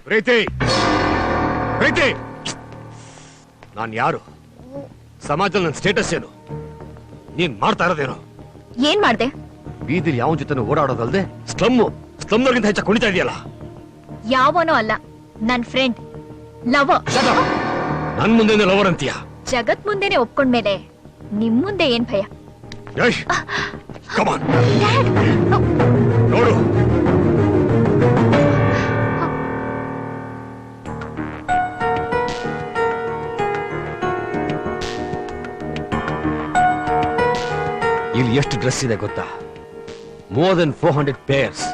ಪ್ರೀತಿ ಪ್ರೀತಿ, ನಾನ್ ಯಾರು? ಸಮಾಜದಲ್ಲಿ ನನ್ನ ಸ್ಟೇಟಸ್ ಏನು? ನೀನ್ ಮಾಡ್ತಾ ಇರೋದೇನು? ಏನ್ ಮಾಡ್ದೆ? ಬೀದಿಲಿ ಯಾವ ಜೊತೆ ಓಡಾಡೋದಲ್ದೆ ಸ್ಲಮ್ನವ್ರಿಗಿಂತ ಹೆಚ್ಚ ಕುಣಿತಾ ಇದೆಯಲ್ಲ. ಯಾವನೋ ಅಲ್ಲ, ನನ್ ಫ್ರೆಂಡ್ ಲವರ್. ನನ್ ಮುಂದೆ ಲವರ್ ಅಂತೀಯ? ಜಗತ್ ಮುಂದೆನೆ ಒಪ್ಕೊಂಡ್ಮೇಲೆ ನಿಮ್ ಮುಂದೆ ಏನ್ ಭಯ? ಕಮಾನ್ ನೋಡು. ಇಲ್ಲಿ ಎಷ್ಟು ಡ್ರೆಸ್ ಇದೆ ಗೊತ್ತಾ? More than 400 pairs.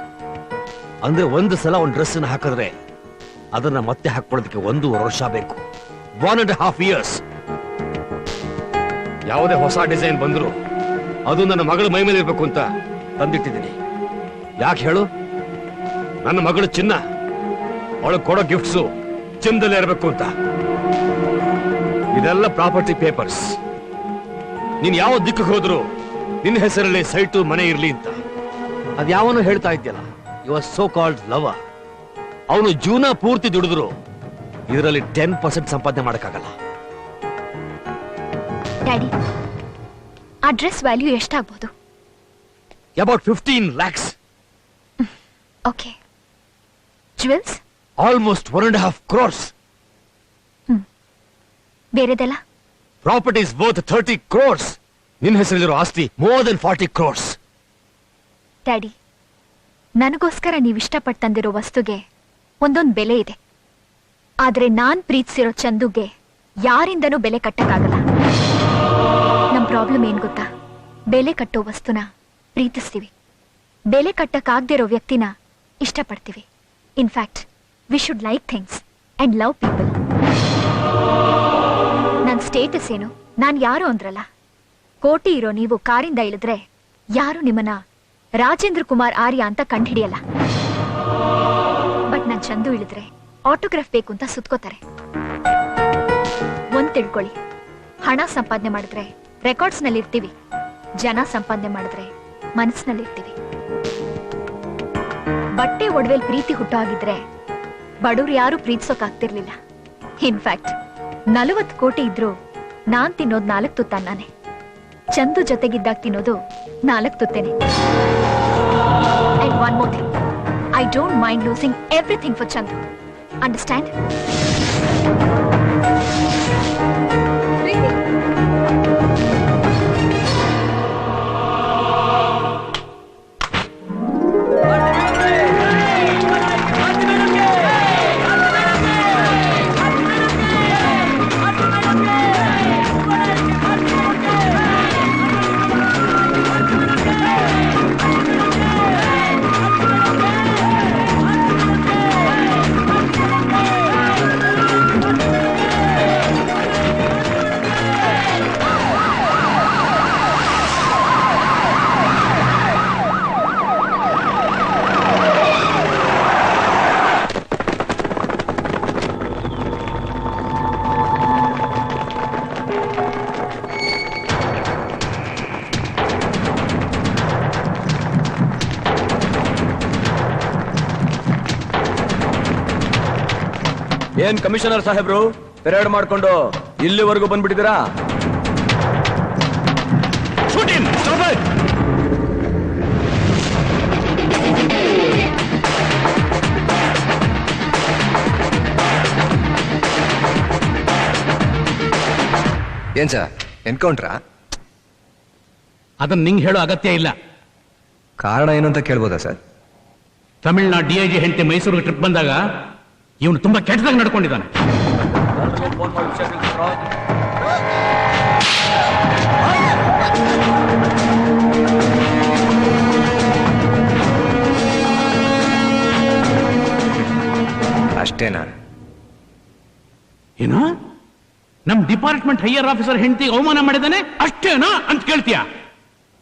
ಅಂದ್ರೆ ಒಂದು ಸಲ ಒಂದು ಡ್ರೆಸ್ ಹಾಕಿದ್ರೆ ಅದನ್ನ ಮತ್ತೆ ಹಾಕೊಳ್ಳೋದಕ್ಕೆ 1.5 ವರ್ಷ ಬೇಕು. 1.5 years. ಯಾವುದೇ ಹೊಸ ಡಿಸೈನ್ ಬಂದ್ರು ಅದು ನನ್ನ ಮಗಳ ಮೈ ಮೇಲೆ ಇರ್ಬೇಕು ಅಂತ ತಂದಿಟ್ಟಿದ್ದೀನಿ. ಯಾಕೆ ಹೇಳು? ನನ್ನ ಮಗಳು ಚಿನ್ನ, ಅವಳು ಕೊಡೋ ಗಿಫ್ಟ್ಸು ಚಿನ್ನದಲ್ಲೇ ಇರಬೇಕು ಅಂತ. ಇದೆಲ್ಲ ಪ್ರಾಪರ್ಟಿ ಪೇಪರ್ಸ್. ನೀನ್ ಯಾವ ದಿಕ್ಕಿಗೆ ಹೋದ್ರು ನಿನ್ನ ಹೆಸರಲ್ಲಿ ಸೈಟು ಮನೆ ಇರ್ಲಿ ಅಂತ. ಅದ್ಯಾವನು ಹೇಳ್ತಾ ಇದ್ಯಲ್ಲ, ಯುವರ್ ಸೋ ಕಾಲ್ಡ್ ಲವರ್. ಅವನು ಜೀವನ ಪೂರ್ತಿ ದುಡಿದ್ರು ಇದರಲ್ಲಿ 10% ಸಂಪಾದನೆ ಮಾಡಕ್ಕಾಗಲ್ಲ. ಡ್ಯಾಡಿ, ಆ ಡ್ರೆಸ್ ವ್ಯಾಲ್ಯೂ ಎಷ್ಟಾಗಬಹುದು? About 15 lakhs. Okay. Jewels? Almost 1.5 crores. ಬೇರೆದೆಲ್ಲ? Properties worth 30 crores. ನಿನ್ನ ಹೆಸರಲ್ಲಿರೋ ಆಸ್ತಿ ಮೋರ್ ದೆನ್ 40 crores. ಡ್ಯಾಡಿ, ನನಗೋಸ್ಕರ ನೀವು ಇಷ್ಟಪಟ್ಟು ತಂದಿರೋ ವಸ್ತುಗೆ ಒಂದೊಂದು ಬೆಲೆ ಇದೆ. ಆದ್ರೆ ನಾನ್ ಪ್ರೀತಿಸಿರೋ ಚಂದುಗೆ ಯಾರಿಂದನೂ ಬೆಲೆ ಕಟ್ಟಕ್ಕಾಗಲ್ಲ. ನಮ್ ಪ್ರಾಬ್ಲಮ್ ಏನ್ ಗೊತ್ತಾ? ಬೆಲೆ ಕಟ್ಟೋ ವಸ್ತುನ ಪ್ರೀತಿಸ್ತೀವಿ, ಬೆಲೆ ಕಟ್ಟಕ್ಕಾಗ್ದಿರೋ ವ್ಯಕ್ತಿನ ಇಷ್ಟಪಡ್ತೀವಿ. In fact we should like things and love people. ನನ್ ಸ್ಟೇಟಸ್ ಏನು, ನಾನ್ ಯಾರು ಅಂದ್ರಲ್ಲ. ಕೋಟಿ ಇರೋ ನೀವು ಕಾರಿಂದ ಇಳಿದ್ರೆ ಯಾರು ನಿಮ್ಮನ್ನ ರಾಜೇಂದ್ರ ಕುಮಾರ್ ಆರ್ಯ ಅಂತ ಕಂಡುಹಿಡಿಯಲ್ಲ. ಬಟ್ ನಾನ್ ಚಂದು ಇಳಿದ್ರೆ ಆಟೋಗ್ರಾಫ್ ಬೇಕು ಅಂತ ಸುತ್ಕೋತಾರೆ. ಒಂದ್ ತಿಳ್ಕೊಳ್ಳಿ, ಹಣ ಸಂಪಾದನೆ ಮಾಡಿದ್ರೆ ರೆಕಾರ್ಡ್ಸ್ ನಲ್ಲಿ ಇರ್ತೀವಿ, ಜನ ಸಂಪಾದನೆ ಮಾಡಿದ್ರೆ ಮನಸ್ಸಿನಲ್ಲಿ ಇರ್ತೀವಿ. ಬಟ್ಟೆ ಒಡವೆಲ್ ಪ್ರೀತಿ ಹುಟ್ಟೋ ಆಗಿದ್ರೆ ಬಡವ್ರು ಯಾರು ಪ್ರೀತಿಸೋಕ್ ಆಗ್ತಿರ್ಲಿಲ್ಲ. ಇನ್ಫ್ಯಾಕ್ಟ್ 40 ಕೋಟಿ ಇದ್ರು ನಾನ್ ತಿನ್ನೋದು 4 ತುತ್ತ ಅನ್ನನೇ. ಚಂದು ಜೊತೆಗಿದ್ದಾಗ ತಿನ್ನೋದು 4 ತುತ್ತೇನೆ. And one more thing, I don't mind losing everything for Chandu. Understand? ಏನ್ ಕಮಿಷನರ್ ಸಾಹೇಬ್ರು ಪೆರೇಡ್ ಮಾಡ್ಕೊಂಡು ಇಲ್ಲಿವರೆಗೂ ಬಂದ್ಬಿಟ್ಟಿದ್ದೀರಾ? ಏನ್ ಸರ್, ಎನ್ಕೌಂಟ್ರಾ? ಅದನ್ನ ನಿಂಗೆ ಹೇಳೋ ಅಗತ್ಯ ಇಲ್ಲ. ಕಾರಣ ಏನು ಅಂತ ಕೇಳ್ಬೋದಾ ಸರ್? ತಮಿಳ್ನಾಡು DIG ಹೆಂಡತಿ ಮೈಸೂರಿಗೆ ಟ್ರಿಪ್ ಬಂದಾಗ ಇವನು ತುಂಬಾ ಕೆಟ್ಟದಾಗಿ ನಡ್ಕೊಂಡಿದ್ದಾನೆ. ಅಷ್ಟೇನಾ? ಏನು, ನಮ್ ಡಿಪಾರ್ಟ್ಮೆಂಟ್ ಹೈಯರ್ ಆಫೀಸರ್ ಹೆಂಡತಿ ಅವಮಾನ ಮಾಡಿದ್ದಾನೆ ಅಷ್ಟೇನಾ ಅಂತ ಕೇಳ್ತೀಯ?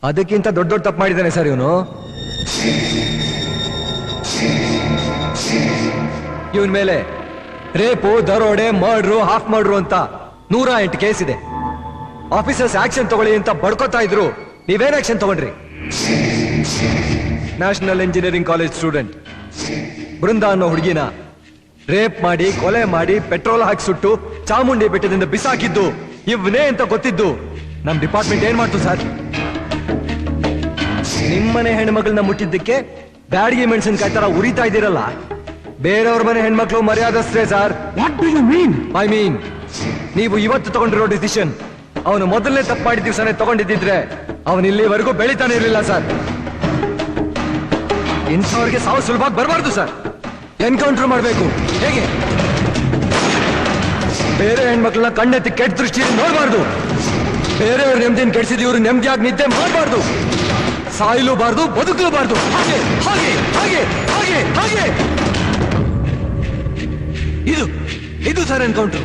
ಅದಕ್ಕಿಂತ ದೊಡ್ಡ ದೊಡ್ಡ ತಪ್ಪು ಮಾಡಿದ್ದಾನೆ ಸರ್ ಇವನು. ಇವನ್ ಮೇಲೆ ರೇಪು, ದರೋಡೆ, ಮರ್ಡ್ರು, ಹಾಫ್ ಮರ್ಡ್ರು ಅಂತ 108 ಕೇಸ್ ಇದೆ. ಆಫೀಸರ್ಸ್ ಆಕ್ಷನ್ ತಗೊಳ್ಳಿ ಅಂತ ಬಡ್ಕೋತಾ ಇದ್ರು, ನೀವೇನ್ ಆಕ್ಷನ್ ತಗೊಂಡ್ರಿ? National engineering college student Brinda ಅನ್ನೋ ಹುಡುಗಿನ ರೇಪ್ ಮಾಡಿ ಕೊಲೆ ಮಾಡಿ ಪೆಟ್ರೋಲ್ ಹಾಕಿ ಸುಟ್ಟು ಚಾಮುಂಡಿ ಬೆಟ್ಟದಿಂದ ಬಿಸಾಕಿದ್ದು ಇವನೇ ಅಂತ ಗೊತ್ತಿದ್ದು ನಮ್ ಡಿಪಾರ್ಟ್ಮೆಂಟ್ ಏನ್ ಮಾಡ್ತು ಸರ್? ನಿಮ್ಮನೆ ಹೆಣ್ಮಗಳನ್ನ ಮುಟ್ಟಿದ್ದಕ್ಕೆ ಬ್ಯಾಡಿಗೆ ಮೆಣಸಿನಕಾಯಿ ತರ ಉರಿತಾ ಇದ್ದೀರಲ್ಲ, ಬೇರೆಯವ್ರ ಮನೆ ಹೆಣ್ಮಕ್ಳು ಮರ್ಯಾದಸ್ತ್ರೇ sir. What do you mean? I mean ನೀವು ಇವತ್ತು ತಗೊಂಡಿರೋ ಡಿಸಿಷನ್ ಅವನು ಮೊದಲನೇ ತಪ್ಪು ಮಾಡಿದ ದಿವಸನೇ ತಗೊಂಡಿದ್ದಿದ್ರೆ ಅವನು ಇಲ್ಲಿವರೆಗೂ ಬೆಳಿತಾನೆ ಇರಲಿಲ್ಲ ಸರ್. ಇಂಥವ್ರಿಗೆ ಸಾವು ಸುಲಭವಾಗಿ ಬರಬಾರ್ದು ಸರ್. ಎನ್ಕೌಂಟರ್ ಮಾಡಬೇಕು. ಹೇಗೆ? ಬೇರೆ ಹೆಣ್ಮಕ್ಳನ್ನ ಕಣ್ಣೆತ್ತಿ ಕೆಟ್ಟ ದೃಷ್ಟಿಯಲ್ಲಿ ನೋಡಬಾರ್ದು. ಬೇರೆಯವ್ರ ನೆಮ್ಮದಿನ ಕೆಡಿಸಿದ ಇವರು ನೆಮ್ಮದಿಯಾಗಿ ನಿದ್ದೆ ಮಾಡಬಾರ್ದು. ಸಾಯಲೂಬಾರ್ದು, ಬದುಕಲೂಬಾರ್ದು. ಹಾಗೆ ಹಾಗೆ ಹಾಗೆ ಹಾಗೆ ಹಾಗೆ ಇದು ಸರ್ ಎನ್ಕೌಂಟರ್.